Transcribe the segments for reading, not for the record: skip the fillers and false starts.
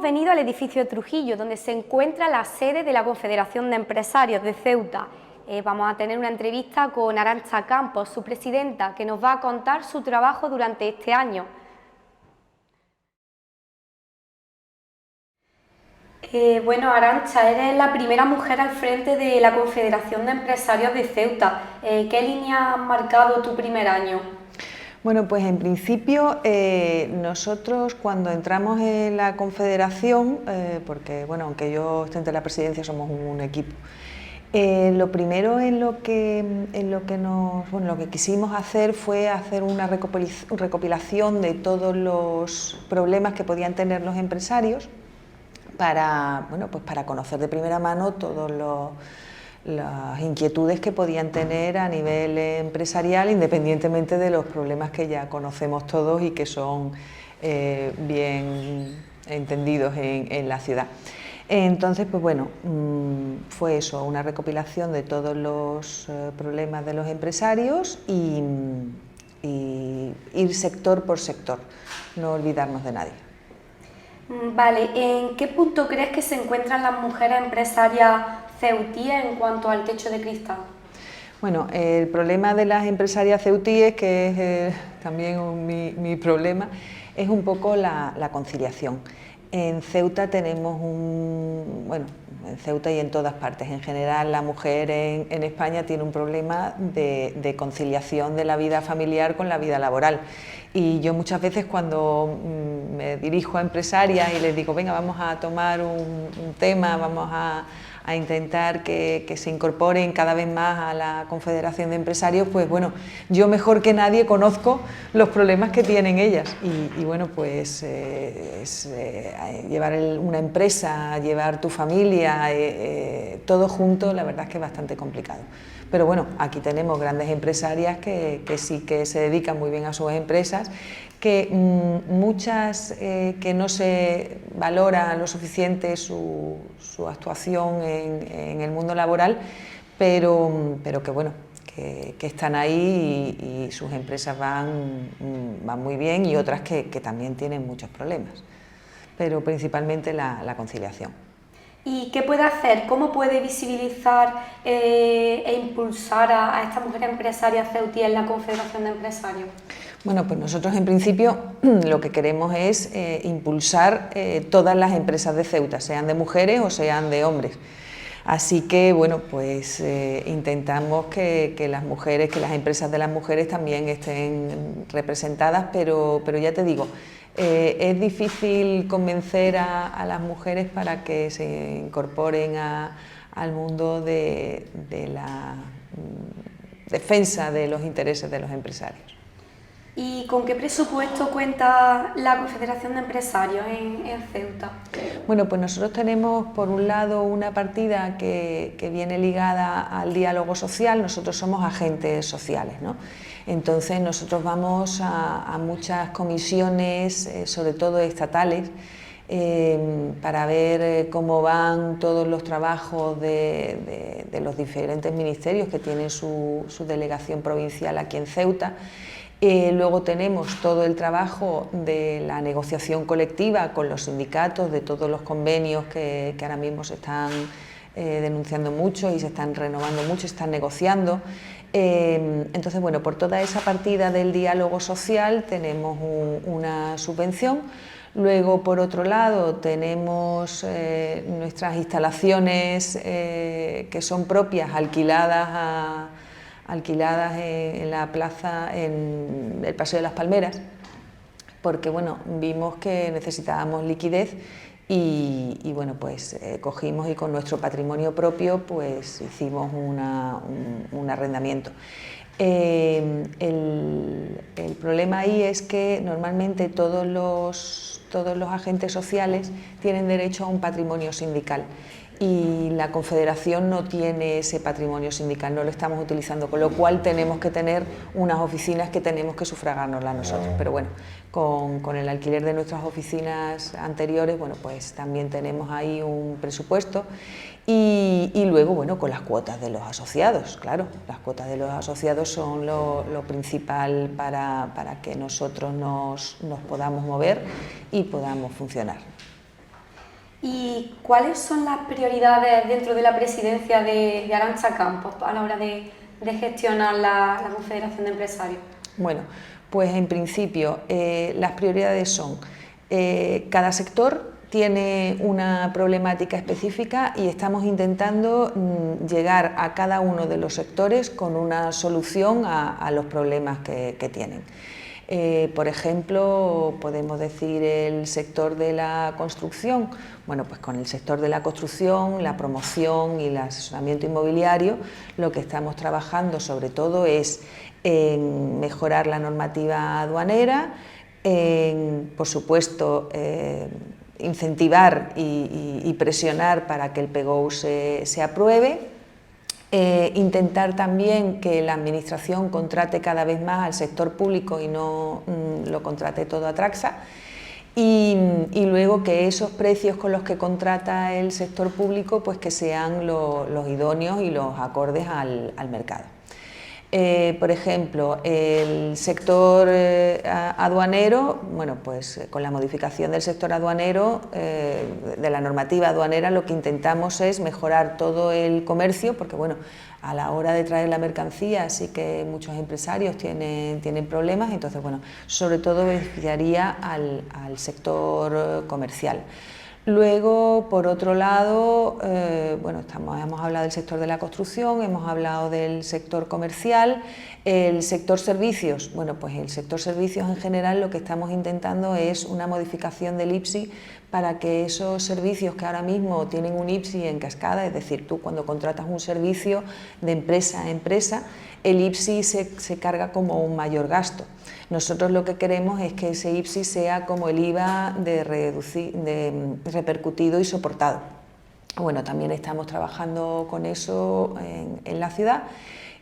venido al edificio de Trujillo, donde se encuentra la sede de la Confederación de Empresarios de Ceuta. Vamos a tener una entrevista con Arantxa Campos, su presidenta, que nos va a contar su trabajo durante este año. Bueno, Arantxa, eres la primera mujer al frente de la Confederación de Empresarios de Ceuta. ¿Qué línea has marcado tu primer año? Bueno, pues en principio nosotros cuando entramos en la Confederación, porque bueno, aunque yo esté entre la presidencia somos un equipo, lo primero en lo que quisimos hacer fue hacer una recopilación de todos los problemas que podían tener los empresarios para conocer de primera mano todas las inquietudes que podían tener a nivel empresarial, independientemente de los problemas que ya conocemos todos y que son bien entendidos en la ciudad. Entonces, pues bueno, fue eso, una recopilación de todos los problemas de los empresarios y ir sector por sector, no olvidarnos de nadie. Vale, ¿en qué punto crees que se encuentran las mujeres empresarias ceutíes en cuanto al techo de cristal? Bueno, el problema de las empresarias ceutíes, que es también mi problema, es un poco la conciliación. En Ceuta tenemos en Ceuta y en todas partes, en general la mujer en España tiene un problema de conciliación de la vida familiar con la vida laboral. Y yo muchas veces cuando me dirijo a empresarias y les digo, venga, vamos a tomar un tema, vamos a intentar que se incorporen cada vez más a la Confederación de Empresarios, pues bueno, yo mejor que nadie conozco los problemas que tienen ellas y bueno, pues llevar una empresa, llevar tu familia, todo junto, la verdad es que es bastante complicado. Pero bueno, aquí tenemos grandes empresarias que sí que se dedican muy bien a sus empresas, que muchas que no se valora lo suficiente su actuación en el mundo laboral, pero que bueno, que están ahí y sus empresas van muy bien y otras que también tienen muchos problemas, pero principalmente la conciliación. ¿Y qué puede hacer? ¿Cómo puede visibilizar e impulsar a estas mujeres empresarias ceutíes en la Confederación de Empresarios? Bueno, pues nosotros en principio lo que queremos es impulsar todas las empresas de Ceuta, sean de mujeres o sean de hombres. Así que, bueno, pues intentamos que las mujeres, que las empresas de las mujeres también estén representadas, pero ya te digo, es difícil convencer a las mujeres para que se incorporen al mundo de la defensa de los intereses de los empresarios. ¿Y con qué presupuesto cuenta la Confederación de Empresarios en Ceuta? Bueno, pues nosotros tenemos por un lado una partida que viene ligada al diálogo social. Nosotros somos agentes sociales, ¿no? Entonces nosotros vamos a muchas comisiones, sobre todo estatales, para ver cómo van todos los trabajos de los diferentes ministerios que tienen su delegación provincial aquí en Ceuta. Luego tenemos todo el trabajo de la negociación colectiva con los sindicatos, de todos los convenios que ahora mismo se están denunciando mucho y se están renovando mucho, se están negociando. Entonces, bueno, por toda esa partida del diálogo social tenemos una subvención. Luego, por otro lado, tenemos nuestras instalaciones que son propias, alquiladas en la plaza, en el Paseo de las Palmeras, porque bueno, vimos que necesitábamos liquidez y bueno, pues cogimos y con nuestro patrimonio propio pues hicimos un arrendamiento. El problema ahí es que normalmente todos los agentes sociales tienen derecho a un patrimonio sindical y la Confederación no tiene ese patrimonio sindical, no lo estamos utilizando, con lo cual tenemos que tener unas oficinas que tenemos que sufragárnoslas nosotros, pero bueno, con el alquiler de nuestras oficinas anteriores, bueno, pues también tenemos ahí un presupuesto y luego, bueno, con las cuotas de los asociados, claro, las cuotas de los asociados son lo principal para que nosotros nos podamos mover y podamos funcionar. ¿Y cuáles son las prioridades dentro de la presidencia de Arantxa Campos a la hora de gestionar la Confederación de Empresarios? Bueno, pues en principio las prioridades son cada sector tiene una problemática específica y estamos intentando llegar a cada uno de los sectores con una solución a los problemas que tienen. Por ejemplo, podemos decir el sector de la construcción. Bueno, pues con el sector de la construcción, la promoción y el asesoramiento inmobiliario, lo que estamos trabajando sobre todo es en mejorar la normativa aduanera, en, por supuesto, incentivar y presionar para que el PGO se apruebe. Intentar también que la Administración contrate cada vez más al sector público y no lo contrate todo a Traxa, y luego que esos precios con los que contrata el sector público pues que sean los idóneos y los acordes al mercado. Por ejemplo, el sector aduanero, bueno, pues con la modificación del sector aduanero, de la normativa aduanera, lo que intentamos es mejorar todo el comercio, porque bueno, a la hora de traer la mercancía sí que muchos empresarios tienen problemas, entonces bueno, sobre todo beneficiaría al sector comercial. Luego, por otro lado, bueno, hemos hablado del sector de la construcción, hemos hablado del sector comercial, el sector servicios. Bueno, pues el sector servicios en general lo que estamos intentando es una modificación del IPSI para que esos servicios que ahora mismo tienen un IPSI en cascada, es decir, tú cuando contratas un servicio de empresa a empresa, el IPSI se carga como un mayor gasto. Nosotros lo que queremos es que ese IPSI sea como el IVA repercutido y soportado. Bueno, también estamos trabajando con eso en la ciudad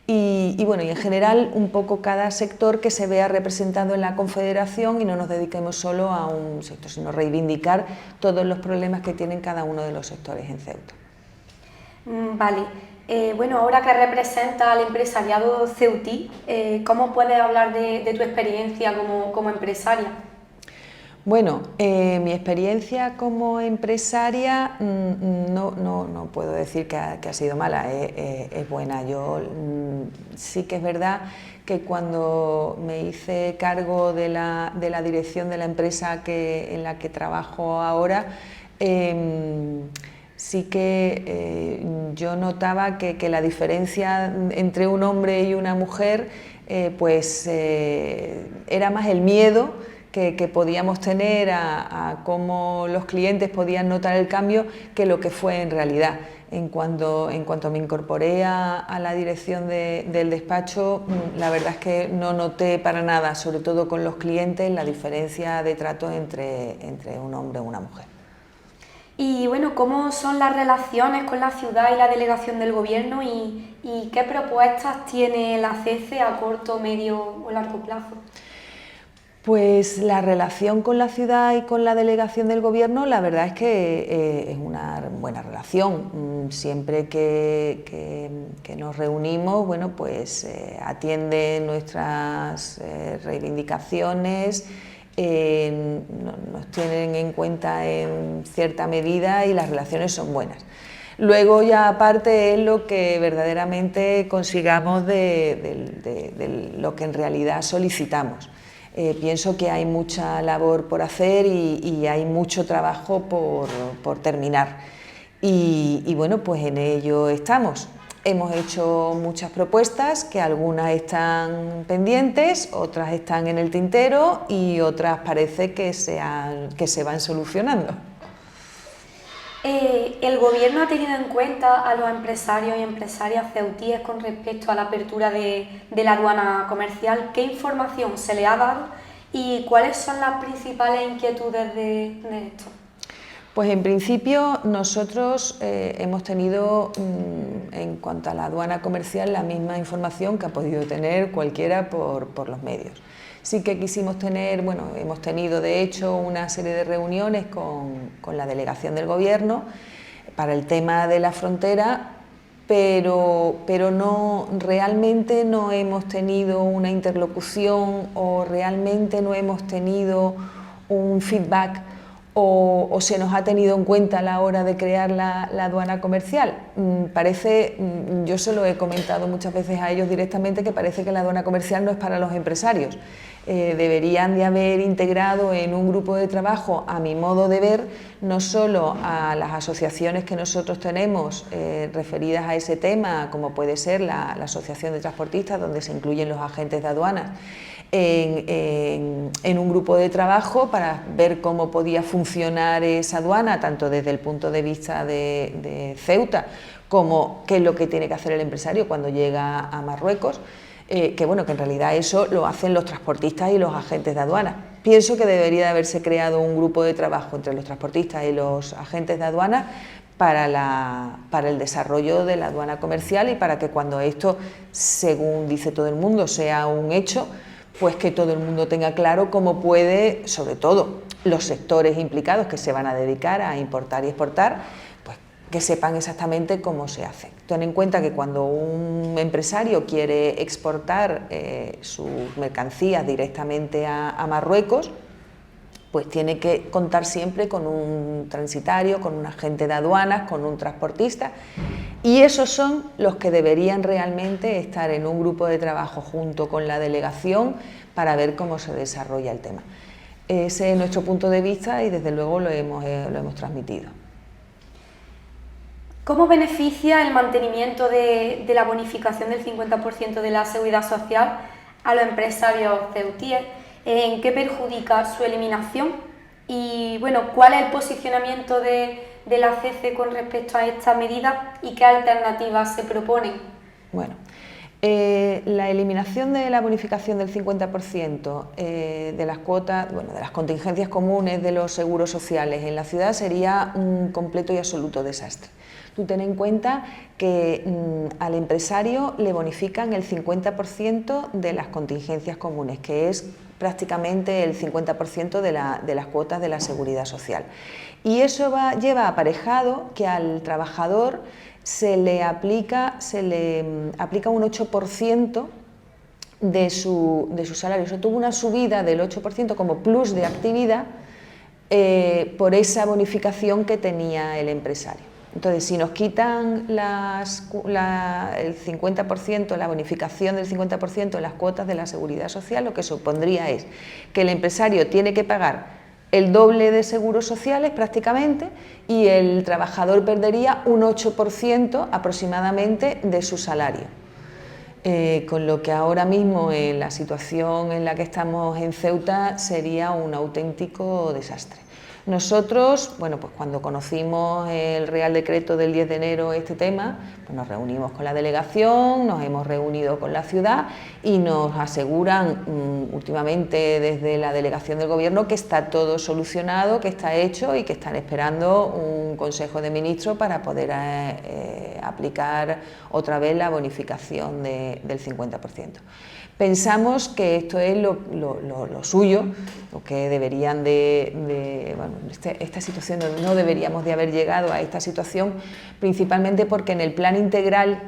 y bueno, y en general un poco cada sector que se vea representado en la Confederación y no nos dediquemos solo a un sector, sino reivindicar todos los problemas que tienen cada uno de los sectores en Ceuta. Vale. Bueno, ahora que representa al empresariado ceutí, ¿cómo puedes hablar de tu experiencia como empresaria? Bueno, mi experiencia como empresaria no puedo decir que ha sido mala, es buena. Yo sí que es verdad que cuando me hice cargo de la dirección de la empresa en la que trabajo ahora, sí que yo notaba que la diferencia entre un hombre y una mujer pues era más el miedo que podíamos tener a cómo los clientes podían notar el cambio que lo que fue en realidad. En cuanto me incorporé a la dirección del despacho, la verdad es que no noté para nada, sobre todo con los clientes, la diferencia de trato entre un hombre y una mujer. Y bueno, ¿cómo son las relaciones con la ciudad y la delegación del gobierno y qué propuestas tiene la CECE a corto, medio o largo plazo? Pues la relación con la ciudad y con la delegación del gobierno, la verdad es que es una buena relación. Siempre que nos reunimos, bueno, pues atienden nuestras reivindicaciones, nos tienen en cuenta en cierta medida y las relaciones son buenas. Luego ya aparte es lo que verdaderamente consigamos de lo que en realidad solicitamos. Pienso que hay mucha labor por hacer y hay mucho trabajo por terminar. Y bueno, pues en ello estamos. Hemos hecho muchas propuestas, que algunas están pendientes, otras están en el tintero y otras parece que se van solucionando. ¿El gobierno ha tenido en cuenta a los empresarios y empresarias ceutíes con respecto a la apertura de la aduana comercial? ¿Qué información se le ha dado y cuáles son las principales inquietudes de esto? Pues en principio nosotros hemos tenido, en cuanto a la aduana comercial, la misma información que ha podido tener cualquiera por los medios. Sí que quisimos tener, bueno, hemos tenido de hecho una serie de reuniones con la delegación del gobierno para el tema de la frontera, pero realmente no hemos tenido una interlocución o realmente no hemos tenido un feedback o se nos ha tenido en cuenta a la hora de crear la aduana comercial. Yo se lo he comentado muchas veces a ellos directamente, que parece que la aduana comercial no es para los empresarios. Deberían de haber integrado en un grupo de trabajo, a mi modo de ver, no solo a las asociaciones que nosotros tenemos referidas a ese tema, como puede ser la Asociación de Transportistas, donde se incluyen los agentes de aduanas, en un grupo de trabajo para ver cómo podía funcionar esa aduana, tanto desde el punto de vista de Ceuta, como qué es lo que tiene que hacer el empresario cuando llega a Marruecos. Que bueno, que en realidad eso lo hacen los transportistas y los agentes de aduana. Pienso que debería de haberse creado un grupo de trabajo entre los transportistas y los agentes de aduana para el desarrollo de la aduana comercial, y para que cuando esto, según dice todo el mundo, sea un hecho, pues que todo el mundo tenga claro cómo puede, sobre todo los sectores implicados que se van a dedicar a importar y exportar, que sepan exactamente cómo se hace. Ten en cuenta que cuando un empresario quiere exportar sus mercancías directamente a Marruecos, pues tiene que contar siempre con un transitario, con un agente de aduanas, con un transportista, y esos son los que deberían realmente estar en un grupo de trabajo junto con la delegación para ver cómo se desarrolla el tema. Ese es nuestro punto de vista y desde luego lo hemos transmitido. ¿Cómo beneficia el mantenimiento de la bonificación del 50% de la seguridad social a los empresarios ceutíes? ¿En qué perjudica su eliminación? Y bueno, ¿cuál es el posicionamiento de la CECE con respecto a esta medida y qué alternativas se proponen? Bueno, la eliminación de la bonificación del 50% de las cuotas, de las contingencias comunes de los seguros sociales en la ciudad sería un completo y absoluto desastre. Tú ten en cuenta que al empresario le bonifican el 50% de las contingencias comunes, que es prácticamente el 50% de las cuotas de la seguridad social. Y eso lleva aparejado que al trabajador se le aplica un 8% de su salario. Eso tuvo una subida del 8% como plus de actividad por esa bonificación que tenía el empresario. Entonces, si nos quitan el 50%, la bonificación del 50% de las cuotas de la seguridad social, lo que supondría es que el empresario tiene que pagar el doble de seguros sociales prácticamente, y el trabajador perdería un 8% aproximadamente de su salario. Con lo que ahora mismo, en la situación en la que estamos en Ceuta, sería un auténtico desastre. Nosotros, pues cuando conocimos el Real Decreto del 10 de enero, este tema, pues nos reunimos con la delegación, nos hemos reunido con la ciudad y nos aseguran últimamente desde la delegación del Gobierno que está todo solucionado, que está hecho y que están esperando un Consejo de Ministros para poder aplicar otra vez la bonificación del 50%. Pensamos que esto es lo suyo, lo que deberían esta situación, no deberíamos de haber llegado a esta situación, principalmente porque en el plan integral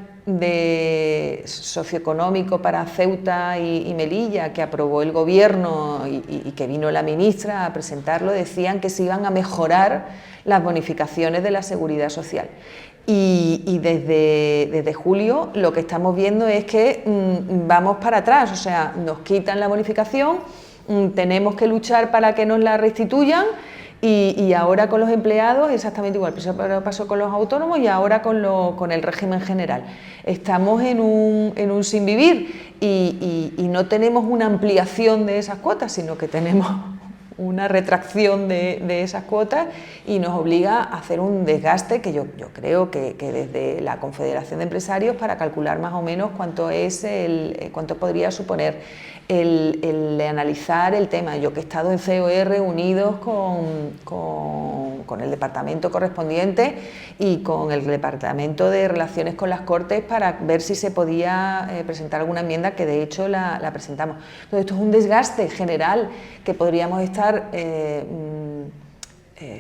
socioeconómico para Ceuta y Melilla, que aprobó el Gobierno y que vino la ministra a presentarlo, decían que se iban a mejorar las bonificaciones de la seguridad social. Y desde julio lo que estamos viendo es que vamos para atrás, o sea, nos quitan la bonificación, tenemos que luchar para que nos la restituyan, y ahora con los empleados exactamente igual, pasó con los autónomos y ahora con el régimen general. Estamos en un sinvivir y no tenemos una ampliación de esas cuotas, sino que tenemos una retracción de esas cuotas, y nos obliga a hacer un desgaste que yo creo que desde la Confederación de Empresarios, para calcular más o menos cuánto podría suponer el analizar el tema. Yo que he estado en COE reunidos con el departamento correspondiente y con el departamento de Relaciones con las Cortes para ver si se podía presentar alguna enmienda, que de hecho la presentamos. Entonces, esto es un desgaste general que podríamos estar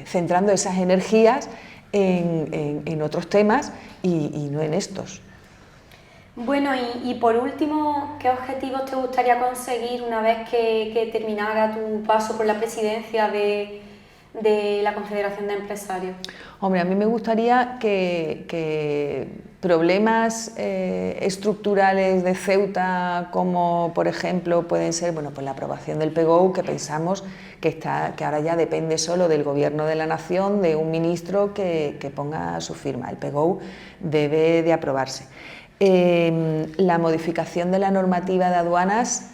centrando esas energías en otros temas y no en estos. Bueno, y por último, ¿qué objetivos te gustaría conseguir una vez que terminara tu paso por la presidencia de de la Confederación de Empresarios? Hombre, a mí me gustaría que problemas estructurales de Ceuta, como por ejemplo pueden ser, bueno, pues la aprobación del PGOU, que pensamos que ahora ya depende solo del Gobierno de la Nación, de un ministro que ponga su firma. El PGOU debe de aprobarse. La modificación de la normativa de aduanas,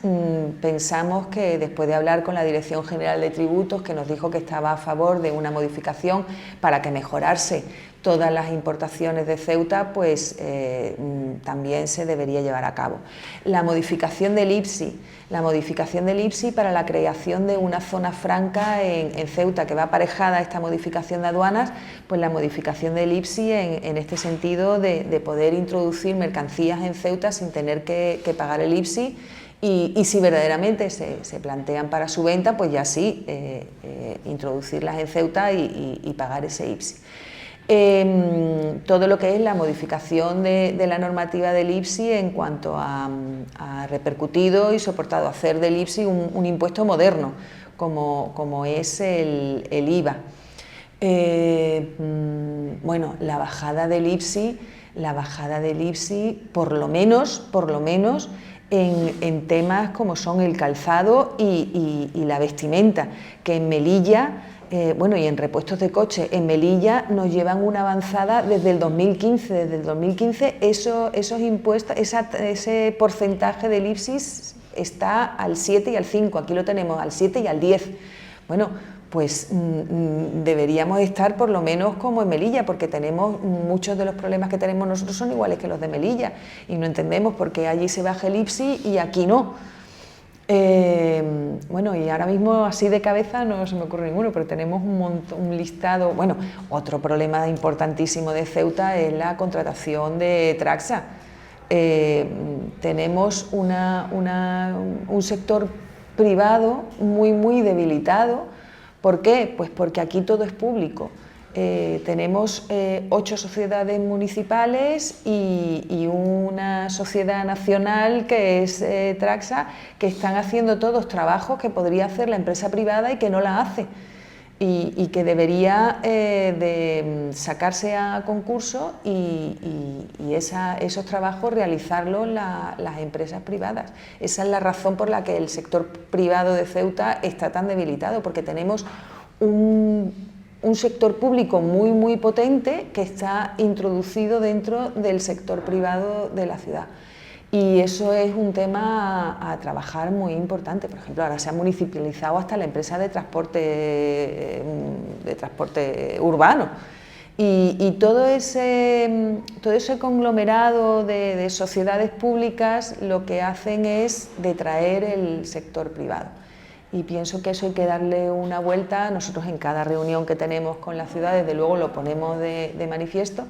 pensamos que después de hablar con la Dirección General de Tributos, que nos dijo que estaba a favor de una modificación para que mejorase todas las importaciones de Ceuta, pues también se debería llevar a cabo. La modificación del IPSI para la creación de una zona franca en Ceuta, que va aparejada a esta modificación de aduanas, pues la modificación del IPSI en este sentido de poder introducir mercancías en Ceuta sin tener que pagar el IPSI, y si verdaderamente se plantean para su venta, pues ya sí, introducirlas en Ceuta y pagar ese IPSI. Todo lo que es la modificación de la normativa del IPSI en cuanto a repercutido y soportado hacer del IPSI un impuesto moderno, como es el IVA. Bueno, la bajada del IPSI, por lo menos en temas como son el calzado y la vestimenta, que en Melilla, bueno, y en repuestos de coche, en Melilla nos llevan una avanzada desde el 2015. Desde el 2015 esos impuestos, ese porcentaje del IPSI está al 7 y al 5, aquí lo tenemos al 7 y al 10. Bueno, pues deberíamos estar por lo menos como en Melilla, porque muchos de los problemas que tenemos nosotros son iguales que los de Melilla, y no entendemos por qué allí se baja el IPSI y aquí no. Bueno, y ahora mismo así de cabeza no se me ocurre ninguno, pero tenemos un listado. Bueno, otro problema importantísimo de Ceuta es la contratación de Traxa. Tenemos un sector privado muy debilitado. ¿Por qué? Pues porque aquí todo es público. Tenemos 8 sociedades municipales y una sociedad nacional que es Traxa, que están haciendo todos trabajos que podría hacer la empresa privada y que no la hace, y que debería de sacarse a concurso y esos trabajos realizarlos las empresas privadas. Esa es la razón por la que el sector privado de Ceuta está tan debilitado, porque tenemos un sector público muy potente que está introducido dentro del sector privado de la ciudad. Y eso es un tema a trabajar muy importante. Por ejemplo, ahora se ha municipalizado hasta la empresa de transporte urbano. Y todo ese conglomerado de sociedades públicas lo que hacen es detraer el sector privado. Y pienso que eso hay que darle una vuelta. Nosotros en cada reunión que tenemos con la ciudad, desde luego lo ponemos de manifiesto,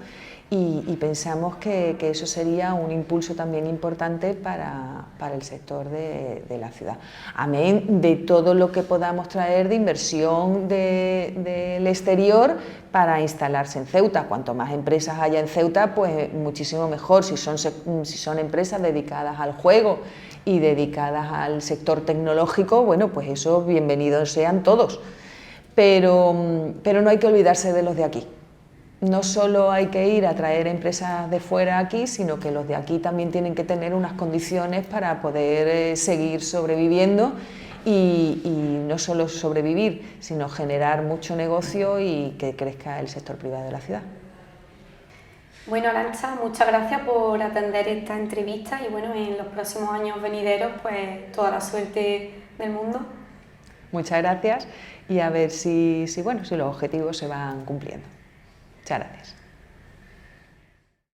y pensamos que eso sería un impulso también importante para el sector de la ciudad. Amén de todo lo que podamos traer de inversión del exterior para instalarse en Ceuta. Cuanto más empresas haya en Ceuta, pues muchísimo mejor. Si son empresas dedicadas al juego y dedicadas al sector tecnológico, bueno, pues eso bienvenidos sean todos. Pero no hay que olvidarse de los de aquí. No solo hay que ir a traer empresas de fuera aquí, sino que los de aquí también tienen que tener unas condiciones para poder seguir sobreviviendo, y no solo sobrevivir, sino generar mucho negocio y que crezca el sector privado de la ciudad. Bueno, Arantxa, muchas gracias por atender esta entrevista, y bueno, en los próximos años venideros, pues toda la suerte del mundo. Muchas gracias, y a ver si los objetivos se van cumpliendo. Muchas gracias.